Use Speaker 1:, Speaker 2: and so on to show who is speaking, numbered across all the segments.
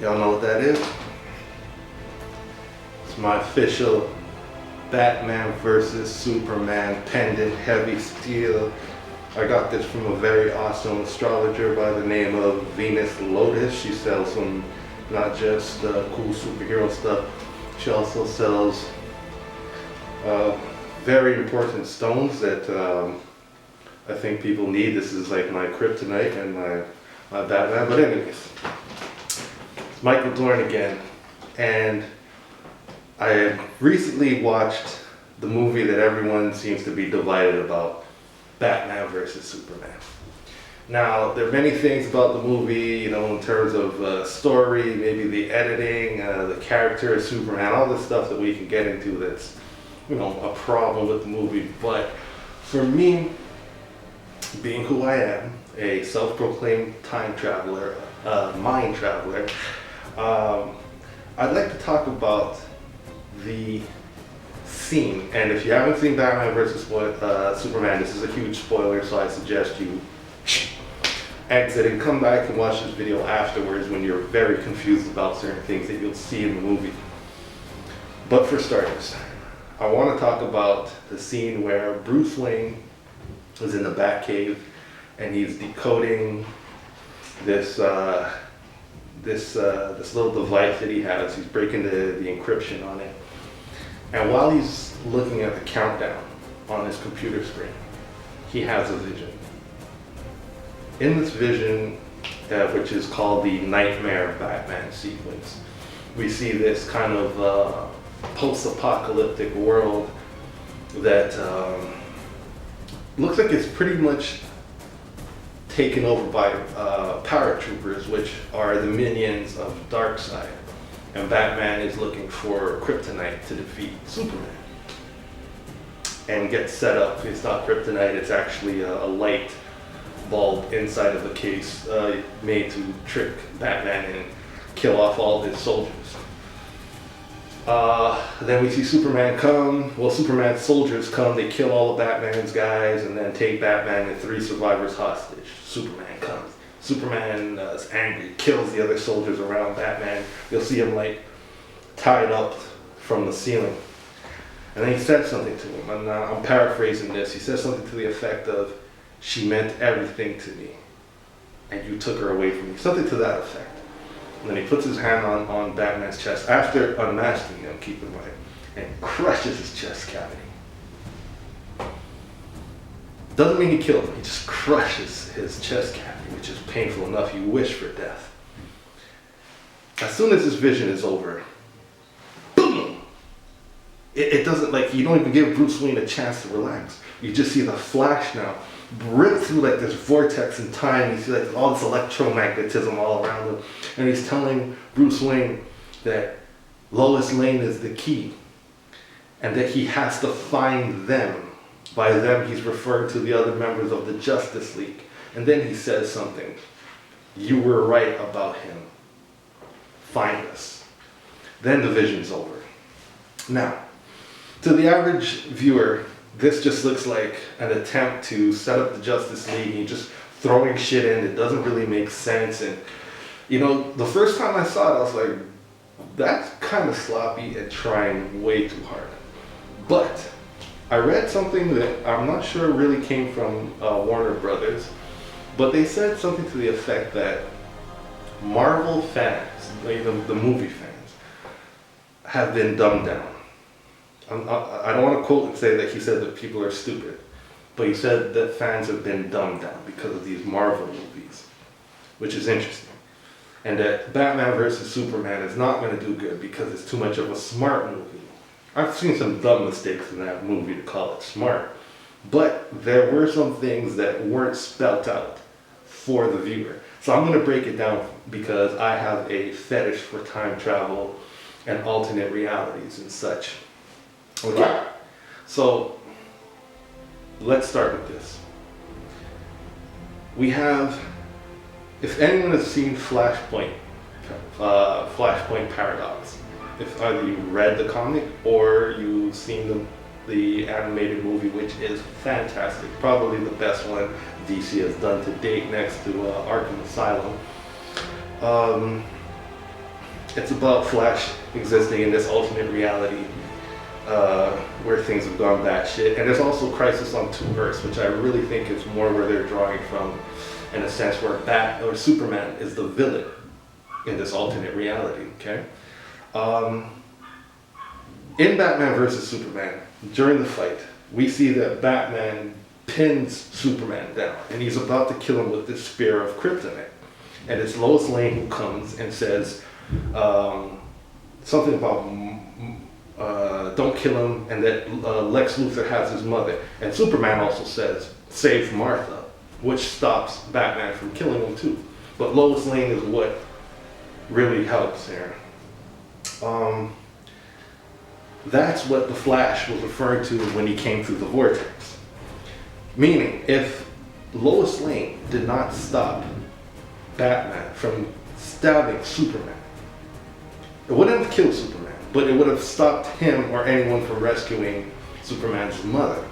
Speaker 1: Y'all know what that is? It's my official Batman versus Superman pendant, heavy steel. I got this from a very awesome astrologer by the name of Venus Lotus. She sells some, not just cool superhero stuff, she also sells very important stones that I think people need. This is like my kryptonite and my Batman. But anyways, it's Michael Dorn again, and I recently watched the movie that everyone seems to be divided about, Batman versus Superman. Now, there are many things about the movie, you know, in terms of story, maybe the editing, the character of Superman, all this stuff that we can get into that's, you know, a problem with the movie. But for me, being who I am, a self-proclaimed time traveler, mind traveler, I'd like to talk about the scene. And if you haven't seen Batman vs. Superman, this is a huge spoiler, so I suggest you exit and come back and watch this video afterwards when you're very confused about certain things that you'll see in the movie. But for starters, I want to talk about the scene where Bruce Wayne is in the Batcave and he's decoding this little device that he has. He's breaking the encryption on it. And while he's looking at the countdown on his computer screen, he has a vision. In this vision, which is called the Nightmare Batman sequence, we see this kind of post-apocalyptic world that looks like it's pretty much taken over by paratroopers, which are the minions of Darkseid. And Batman is looking for kryptonite to defeat Superman. And gets set up. It's not kryptonite, it's actually a light bulb inside of the case made to trick Batman and kill off all his soldiers. Then we see Superman come. Well, Superman's soldiers come, they kill all of Batman's guys and then take Batman and 3 survivors hostage. Superman comes. Superman is angry, kills the other soldiers around Batman. You'll see him like tied up from the ceiling. And then he said something to him, and I'm paraphrasing this. He says something to the effect of, "She meant everything to me, and you took her away from me." Something to that effect. And then he puts his hand on Batman's chest, after unmasking him, keep in mind, and crushes his chest cavity. Doesn't mean he killed him, he just crushes his chest cavity, which is painful enough, you wish for death. As soon as this vision is over, boom! It doesn't, like, you don't even give Bruce Wayne a chance to relax. You just see the Flash now rip through like this vortex in time. You see like all this electromagnetism all around him. And he's telling Bruce Wayne that Lois Lane is the key and that he has to find them. By them, he's referring to the other members of the Justice League. And then he says something. "You were right about him. Find us." Then the vision's over. Now, to the average viewer, this just looks like an attempt to set up the Justice League and just throwing shit in. It doesn't really make sense. And, you know, the first time I saw it, I was like, that's kind of sloppy and trying way too hard. But I read something that I'm not sure really came from Warner Brothers, but they said something to the effect that Marvel fans, like the movie fans, have been dumbed down. I don't want to quote and say that he said that people are stupid, but he said that fans have been dumbed down because of these Marvel movies, which is interesting. And that Batman vs. Superman is not going to do good because it's too much of a smart movie. I've seen some dumb mistakes in that movie to call it smart, but there were some things that weren't spelt out for the viewer. So I'm going to break it down because I have a fetish for time travel and alternate realities and such. Okay, so let's start with this. We have, if anyone has seen Flashpoint Paradox, if either you read the comic or you've seen the animated movie, which is fantastic, probably the best one DC has done to date next to Arkham Asylum. It's about Flash existing in this alternate reality where things have gone batshit. And there's also Crisis on Two Earths, which I really think is more where they're drawing from, in a sense where Superman is the villain in this alternate reality. Okay. In Batman versus Superman, during the fight, we see that Batman pins Superman down, and he's about to kill him with this spear of kryptonite. And it's Lois Lane who comes and says something about don't kill him, and that Lex Luthor has his mother. And Superman also says, save Martha, which stops Batman from killing him too. But Lois Lane is what really helps here. That's what the Flash was referring to when he came through the vortex. Meaning, if Lois Lane did not stop Batman from stabbing Superman, it wouldn't have killed Superman, but it would have stopped him or anyone from rescuing Superman's mother.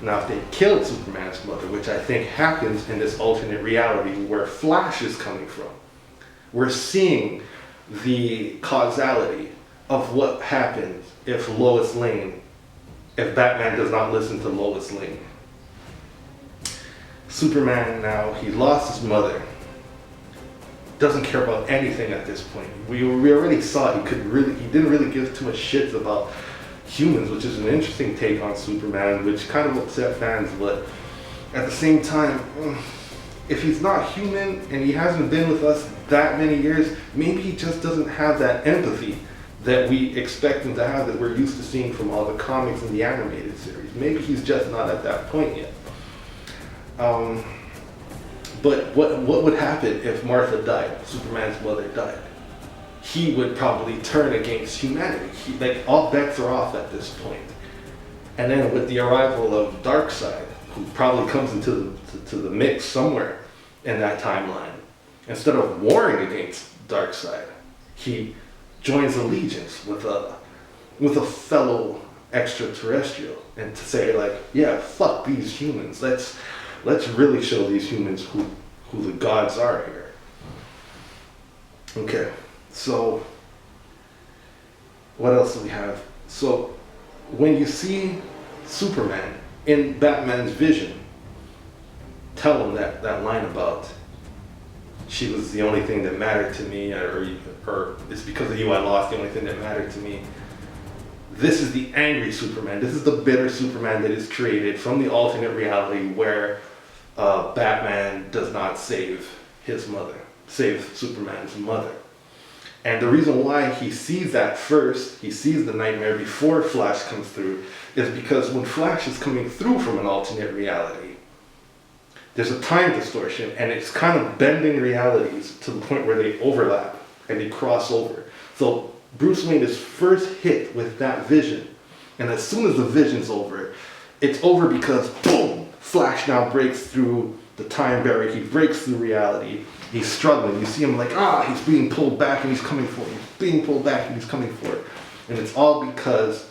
Speaker 1: Now, if they killed Superman's mother, which I think happens in this alternate reality where Flash is coming from, we're seeing the causality of what happens if Batman does not listen to Lois Lane. Superman now, he lost his mother, doesn't care about anything at this point. We already saw he didn't really give too much shit about humans, which is an interesting take on Superman, which kind of upset fans, but at the same time, if he's not human and he hasn't been with us that many years, maybe he just doesn't have that empathy that we expect him to have, that we're used to seeing from all the comics and the animated series. Maybe he's just not at that point yet. But what would happen if Martha died, Superman's mother died? He would probably turn against humanity. All bets are off at this point. And then with the arrival of Darkseid, who probably comes into the mix somewhere in that timeline, instead of warring against Darkseid, he joins allegiance with a fellow extraterrestrial, and to say like, yeah, fuck these humans. Let's really show these humans who the gods are here. Okay, so what else do we have? So when you see Superman in Batman's vision, tell him that line about she was the only thing that mattered to me, or it's because of you I lost the only thing that mattered to me. This is the angry Superman. This is the bitter Superman that is created from the alternate reality where Batman does not save Superman's mother. And the reason why he sees that first, he sees the nightmare before Flash comes through, is because when Flash is coming through from an alternate reality, there's a time distortion, and it's kind of bending realities to the point where they overlap and they cross over. So Bruce Wayne is first hit with that vision, and as soon as the vision's over, it's over because boom, Flash now breaks through the time barrier. He breaks through reality. He's struggling. You see him like, he's being pulled back and he's coming for it. He's being pulled back and he's coming for it. And it's all because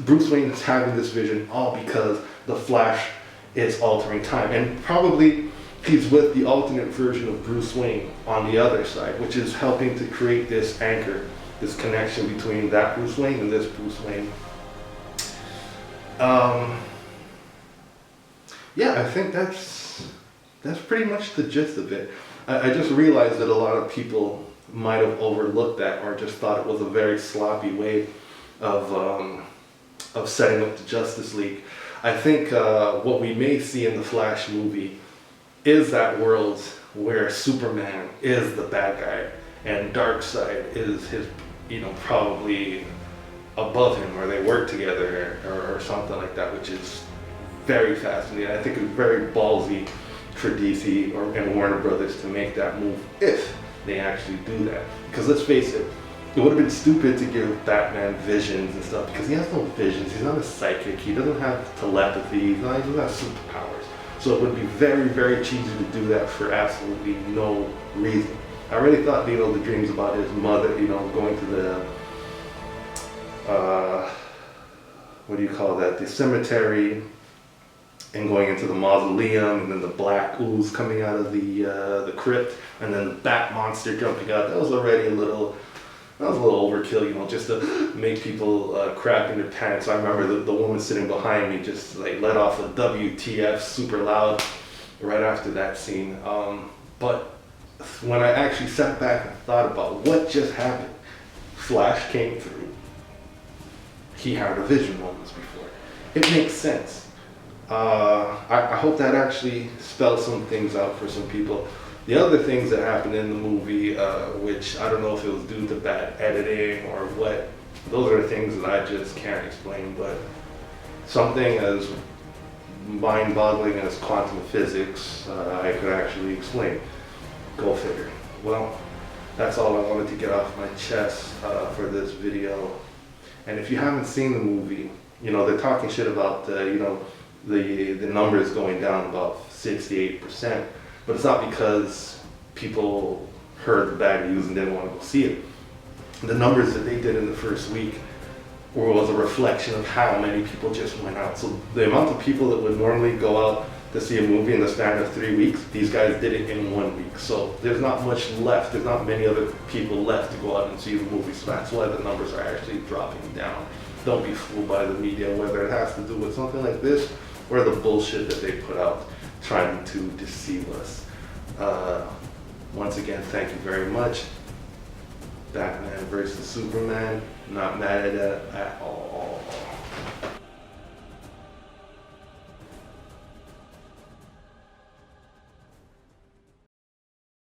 Speaker 1: Bruce Wayne is having this vision, all because the Flash is altering time. And probably he's with the alternate version of Bruce Wayne on the other side, which is helping to create this anchor, this connection between that Bruce Wayne and this Bruce Wayne. Yeah, I think that's pretty much the gist of it. I just realized that a lot of people might have overlooked that, or just thought it was a very sloppy way of setting up the Justice League. I think what we may see in the Flash movie is that world where Superman is the bad guy and Darkseid is his, probably above him, or they work together or something like that, which is very fascinating. I think it's very ballsy for DC and Warner Brothers to make that move if they actually do that. Because let's face it, it would have been stupid to give Batman visions and stuff, because he has no visions. He's not a psychic. He doesn't have telepathy. He doesn't have superpowers. So it would be very, very cheesy to do that for absolutely no reason. I really thought, the dreams about his mother, going to the the cemetery, and going into the mausoleum, and then the black ooze coming out of the crypt, and then the bat monster jumping out. That was already a little That was a little overkill, you know, just to make people crap in their pants. I remember the woman sitting behind me just like let off a WTF super loud right after that scene. But when I actually sat back and thought about what just happened, Flash came through. He had a vision moments before. It makes sense. I hope that actually spells some things out for some people. The other things that happened in the movie, which I don't know if it was due to bad editing or what, those are things that I just can't explain, but something as mind-boggling as quantum physics, I could actually explain. Go figure. Well, that's all I wanted to get off my chest for this video. And if you haven't seen the movie, you know, they're talking shit about, you know, the numbers going down about 68%. But it's not because people heard the bad news and didn't want to go see it. The numbers that they did in the first week was a reflection of how many people just went out. So the amount of people that would normally go out to see a movie in the span of 3 weeks, these guys did it in 1 week. So there's not much left. There's not many other people left to go out and see the movie. So that's why the numbers are actually dropping down. Don't be fooled by the media, whether it has to do with something like this or the bullshit that they put out trying to deceive us. Once again, thank you very much. Batman versus Superman, not mad at it at all.